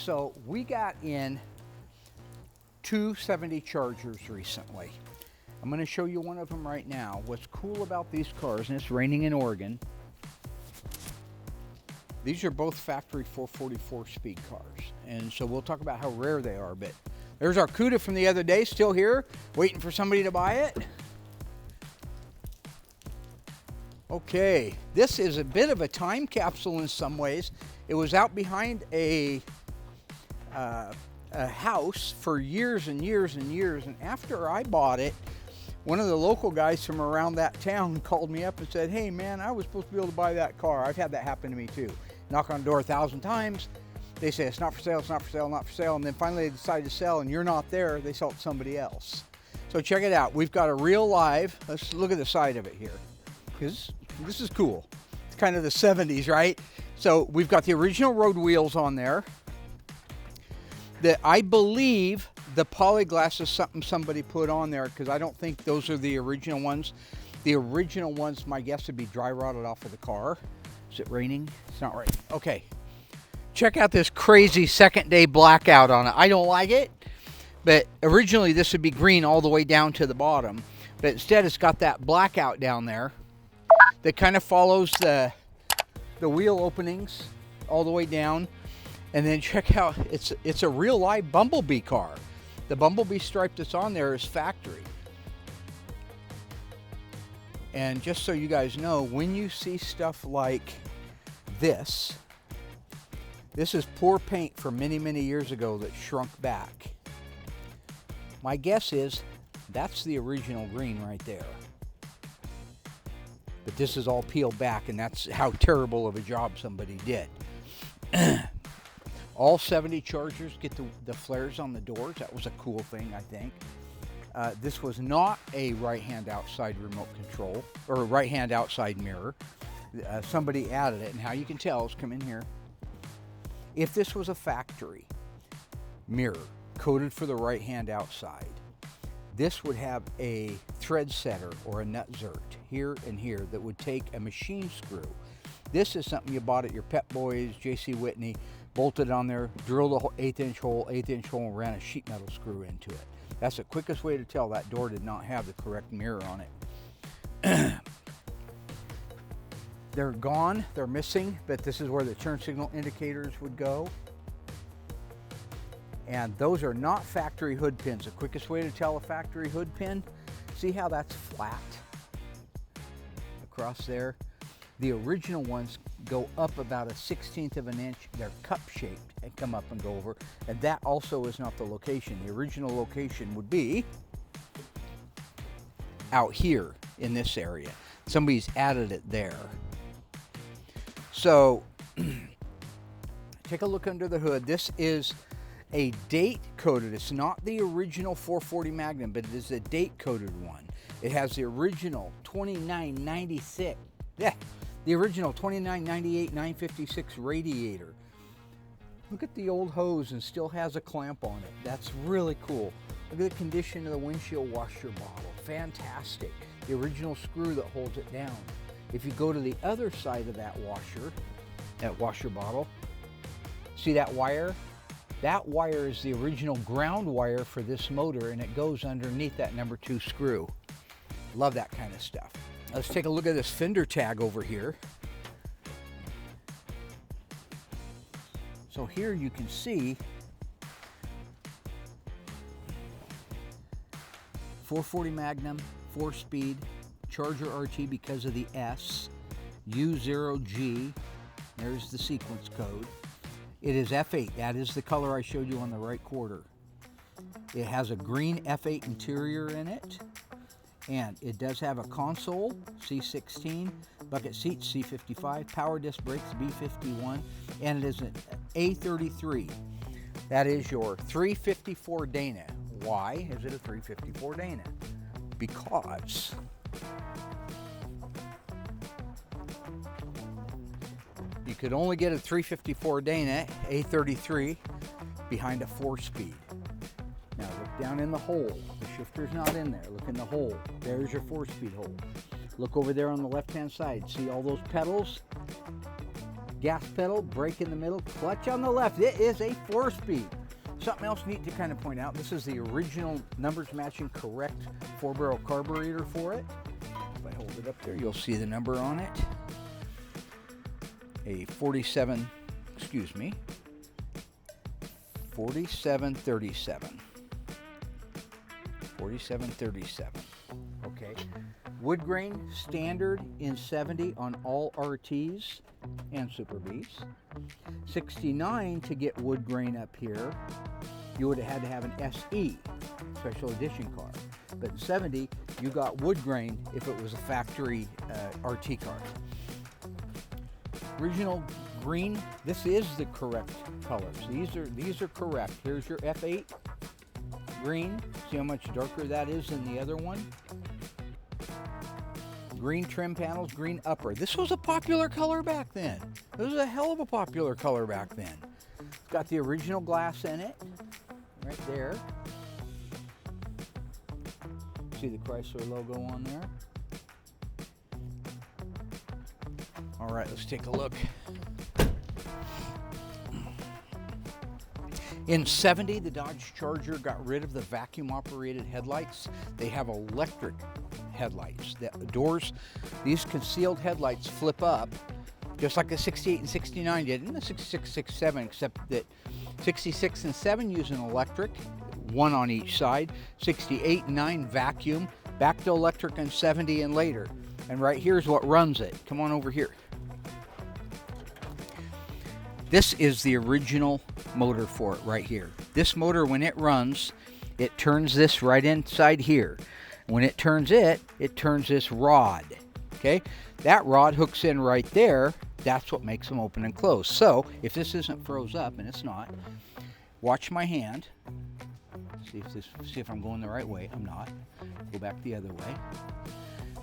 So we got in 270 Chargers recently. I'm going to show you one of them right now. What's cool about these cars, and it's raining in Oregon, these are both factory 444 speed cars. And so we'll talk about how rare they are, but there's our CUDA from the other day, still here, waiting for somebody to buy it. Okay, this is a bit of a time capsule in some ways. It was out behind a house for years and years and years, and after I bought it, one of the local guys from around that town called me up and said, hey man, I was supposed to be able to buy that car. I've had that happen to me too. Knock on the door 1,000 times, they say it's not for sale, it's not for sale, not for sale, and then finally they decide to sell and you're not there, they sell it to somebody else. So check it out, we've got a real live, let's look at the side of it here, because this is cool. It's kind of the 70s, right? So we've got the original road wheels on there. That I believe the polyglass is something somebody put on there, because I don't think those are the original ones. The original ones, my guess, would be dry rotted off of the car. Is it raining? It's not raining. Okay. Check out this crazy second day blackout on it. I don't like it, but originally this would be green all the way down to the bottom. But instead it's got that blackout down there that kind of follows the wheel openings all the way down. And then check out, it's a real live Bumblebee car. The Bumblebee stripe that's on there is factory. And just so you guys know, when you see stuff like this is poor paint from many, many years ago that shrunk back. My guess is that's the original green right there. But this is all peeled back, and that's how terrible of a job somebody did. All 70 Chargers get the flares on the doors. That was a cool thing, I think. This was not a right-hand outside remote control, or a right-hand outside mirror. Somebody added it, and how you can tell is come in here. If this was a factory mirror coated for the right-hand outside, this would have a thread setter or a nut zert here and here that would take a machine screw. This is something you bought at your Pep Boys, J.C. Whitney, bolted on there, drilled a 1/8 hole, and ran a sheet metal screw into it. That's the quickest way to tell that door did not have the correct mirror on it. They're gone, they're missing, but this is where the turn signal indicators would go. And those are not factory hood pins. The quickest way to tell a factory hood pin, see how that's flat across there? The original ones go up about 1/16 of an inch. They're cup shaped and come up and go over. And that also is not the location. The original location would be out here in this area. Somebody's added it there. So take a look under the hood. This is a date coded. It's not the original 440 Magnum, but it is a date coded one. It has the original 2996. Yeah. The original 2998 956 radiator. Look at the old hose, and still has a clamp on it. That's really cool. Look at the condition of the windshield washer bottle. Fantastic. The original screw that holds it down. If you go to the other side of that washer bottle, see that wire? That wire is the original ground wire for this motor, and it goes underneath that number 2 screw. Love that kind of stuff. Let's take a look at this fender tag over here. So here you can see 440 Magnum, 4-speed, Charger RT because of the S, U0G, there's the sequence code. It is F8, that is the color I showed you on the right quarter. It has a green F8 interior in it. And it does have a console, C16, bucket seats, C55, power disc brakes, B51, and it is an A33. That is your 354 Dana. Why is it a 354 Dana? Because you could only get a 354 Dana A33 behind a 4-speed. Now look down in the hole. The shifter's not in there. Look in the hole. There's your 4-speed hole. Look over there on the left-hand side. See all those pedals? gas pedal, brake in the middle, clutch on the left. It is a 4-speed. Something else neat to kind of point out, this is the original numbers matching correct 4-barrel carburetor for it. If I hold it up there, you'll see the number on it. A 4737. 4737. Okay. Wood grain standard in 70 on all RTs and Super Bs. 69 to get wood grain up here, you would have had to have an SE, special edition car. But in 70, you got wood grain if it was a factory RT car. Original green, this is the correct colors. These are correct. Here's your F8 green. See how much darker that is than the other one? Green trim panels, green upper. This was a popular color back then. This was a hell of a popular color back then. It's got the original glass in it, right there. See the Chrysler logo on there? All right, let's take a look. In 70, the Dodge Charger got rid of the vacuum-operated headlights. They have electric headlights. The doors, these concealed headlights flip up, just like the 68 and 69 did, and the 66, 67, except that 66 and 7 use an electric, one on each side. 68 and 9 vacuum, back to electric in 70 and later. And right here's what runs it. Come on over here. This is the original motor for it right here. This motor, when it runs, it turns this right inside here. When it turns this rod. Okay? That rod hooks in right there. That's what makes them open and close. So, if this isn't froze up, and it's not, watch my hand. See if I'm going the right way. I'm not. Go back the other way.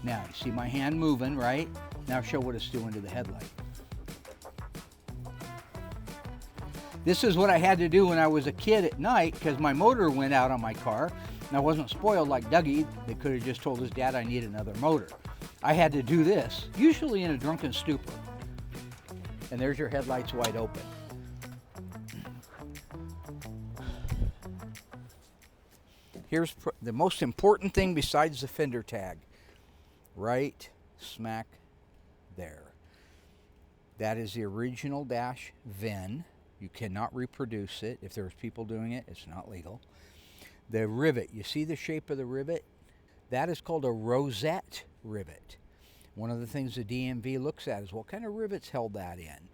Now, you see my hand moving, right? Now show what it's doing to the headlight. This is what I had to do when I was a kid at night because my motor went out on my car and I wasn't spoiled like Dougie. They could have just told his dad I need another motor. I had to do this, usually in a drunken stupor. And there's your headlights wide open. Here's the most important thing besides the fender tag. Right smack there. That is the original dash VIN. You cannot reproduce it. If there's people doing it, it's not legal. The rivet, you see the shape of the rivet? That is called a rosette rivet. One of the things the DMV looks at is what kind of rivets held that in.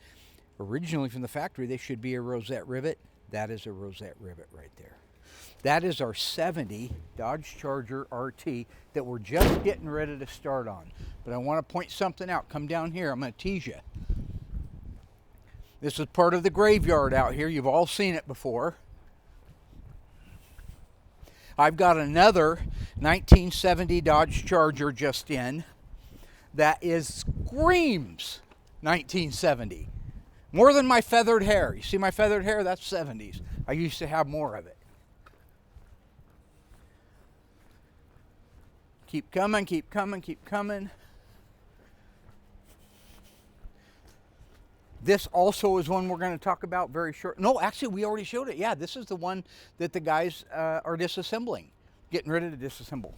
Originally from the factory, they should be a rosette rivet. That is a rosette rivet right there. That is our 70 Dodge Charger RT that we're just getting ready to start on. But I want to point something out. Come down here. I'm going to tease you. This is part of the graveyard out here. You've all seen it before. I've got another 1970 Dodge Charger just in that screams 1970. More than my feathered hair. You see my feathered hair? That's 70s. I used to have more of it. Keep coming, keep coming, keep coming. This also is one we're going to talk about very short. No, actually, we already showed it. Yeah, this is the one that the guys are disassembling, getting ready to disassemble.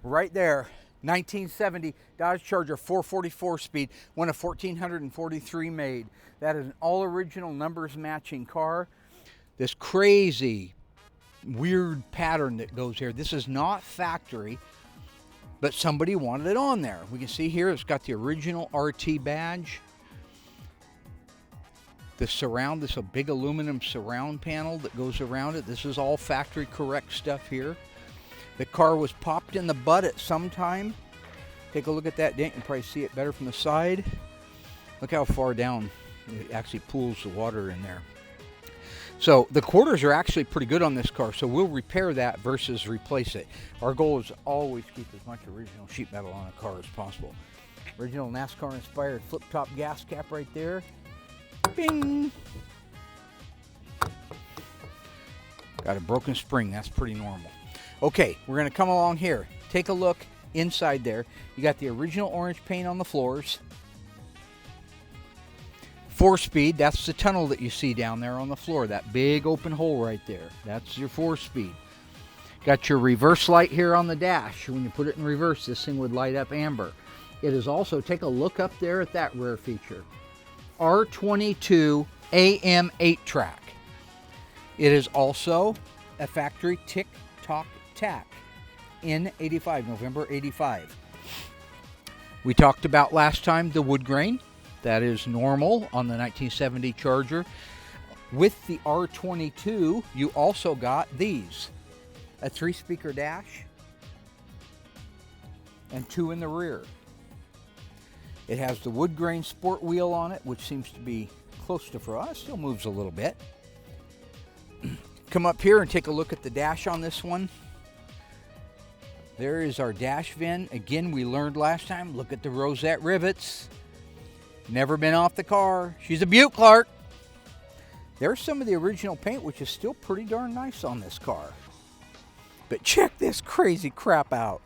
Right there, 1970 Dodge Charger 444 speed, one of 1,443 made. That is an all-original numbers matching car. This crazy, weird pattern that goes here. This is not factory, but somebody wanted it on there. We can see here it's got the original RT badge. The surround, this is a big aluminum surround panel that goes around it. This is all factory correct stuff here. The car was popped in the butt at some time. Take a look at that dent. You can probably see it better from the side. Look how far down it actually pools the water in there. So the quarters are actually pretty good on this car, so we'll repair that versus replace it. Our goal is to always keep as much original sheet metal on a car as possible. Original NASCAR-inspired flip-top gas cap right there. Bing! Got a broken spring. That's pretty normal. Okay, we're going to come along here. Take a look inside there. You got the original orange paint on the floors. 4-speed, that's the tunnel that you see down there on the floor, that big open hole right there. That's your 4-speed. Got your reverse light here on the dash. When you put it in reverse, this thing would light up amber. It is also, take a look up there at that rear feature. R22 AM 8-track. It is also a factory tick-tock tack in 85, November 85. We talked about last time the wood grain. That is normal on the 1970 Charger. With the R22, you also got these. A 3-speaker dash and 2 in the rear. It has the wood grain sport wheel on it, which seems to be close to frost. Still moves a little bit. Come up here and take a look at the dash on this one. There is our dash VIN. Again, we learned last time, look at the rosette rivets. Never been off the car. She's a beaut, Clark. There's some of the original paint, which is still pretty darn nice on this car. But check this crazy crap out.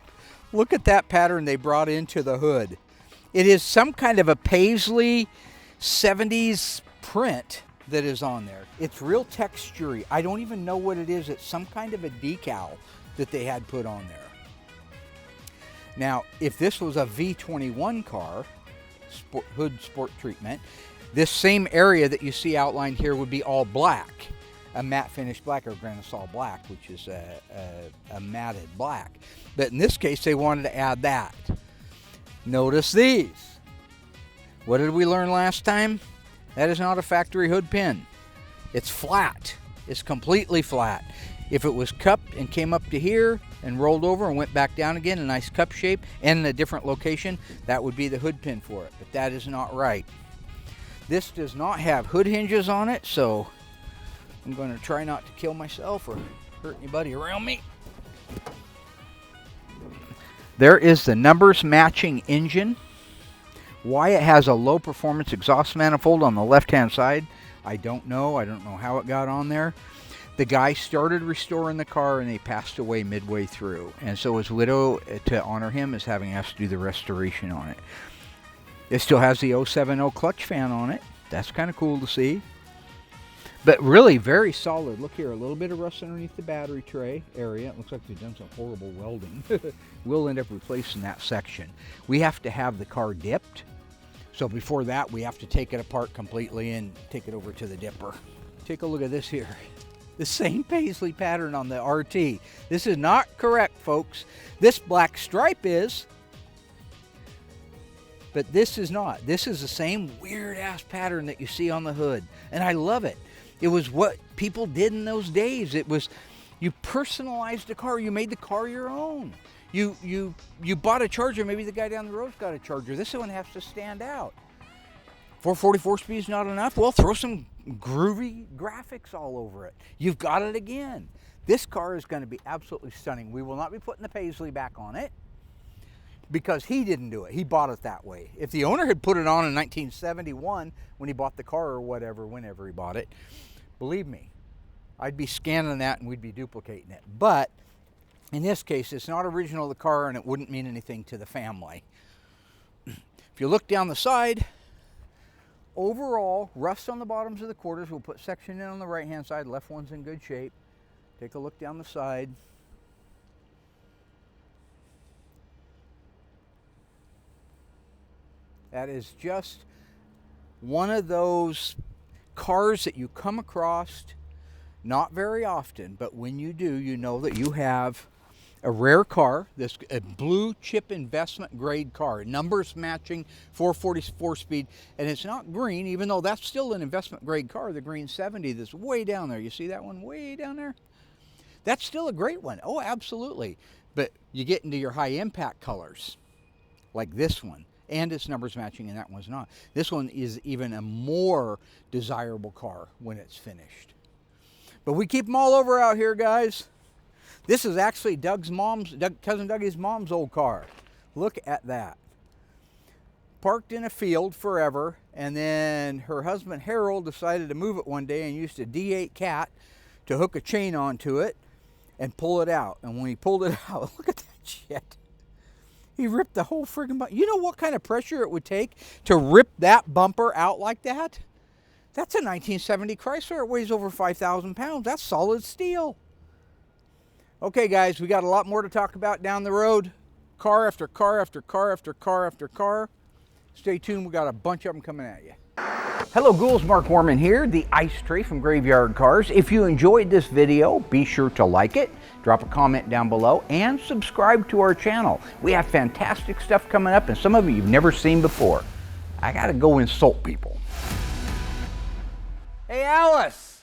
Look at that pattern they brought into the hood. It is some kind of a paisley 70s print that is on there. It's real textury. I don't even know what it is. It's some kind of a decal that they had put on there. Now, if this was a V21 car, hood sport treatment, this same area that you see outlined here would be all black. A matte finish black, or Granite black, which is a matted black. But in this case, they wanted to add that. Notice these. What did we learn last time? That is not a factory hood pin. It's flat. It's completely flat. If it was cupped and came up to here and rolled over and went back down again, a nice cup shape and in a different location, that would be the hood pin for it. But that is not right. This does not have hood hinges on it, so I'm going to try not to kill myself or hurt anybody around me. There is the numbers matching engine. Why it has a low performance exhaust manifold on the left hand side, I don't know. I don't know how it got on there. The guy started restoring the car and he passed away midway through. And so his widow, to honor him, is having us do the restoration on it. It still has the 070 clutch fan on it. That's kind of cool to see. But really very solid. Look here, a little bit of rust underneath the battery tray area. It looks like they've done some horrible welding. We'll end up replacing that section. We have to have the car dipped. So before that, we have to take it apart completely and take it over to the dipper. Take a look at this here. The same paisley pattern on the RT. This is not correct, folks. This black stripe is, but this is not. This is the same weird-ass pattern that you see on the hood, and I love it. It was what people did in those days. It was, you personalized the car. You made the car your own. You bought a Charger. Maybe the guy down the road's got a Charger. This one has to stand out. 444 speed is not enough? Well, throw some groovy graphics all over it. You've got it again. This car is going to be absolutely stunning. We will not be putting the paisley back on it because he didn't do it. He bought it that way. If the owner had put it on in 1971 when he bought the car or whatever, whenever he bought it, believe me, I'd be scanning that and we'd be duplicating it. But in this case, it's not original to the car and it wouldn't mean anything to the family. If you look down the side, overall, rust on the bottoms of the quarters. We'll put section in on the right-hand side. Left one's in good shape. Take a look down the side. That is just one of those cars that you come across not very often, but when you do, you know that you have a rare car, a blue chip investment grade car, numbers matching 444 speed, and it's not green, even though that's still an investment grade car, the green 70 that's way down there. You see that one way down there? That's still a great one. Oh, absolutely. But you get into your high impact colors, like this one, and it's numbers matching, and that one's not. This one is even a more desirable car when it's finished. But we keep them all over out here, guys. This is actually cousin Dougie's mom's old car. Look at that. Parked in a field forever, and then her husband Harold decided to move it one day and used a D8 Cat to hook a chain onto it and pull it out. And when he pulled it out, look at that shit. He ripped the whole friggin' bumper. You know what kind of pressure it would take to rip that bumper out like that? That's a 1970 Chrysler. It weighs over 5,000 pounds. That's solid steel. Okay, guys, we got a lot more to talk about down the road. Car after car after car after car after car. Stay tuned. We got a bunch of them coming at you. Hello ghouls, Mark Warman here, the Ice Tray from Graveyard Carz. If you enjoyed this video, be sure to like it, drop a comment down below, and subscribe to our channel. We have fantastic stuff coming up, and some of it you've never seen before. I gotta go insult people. Hey Alice!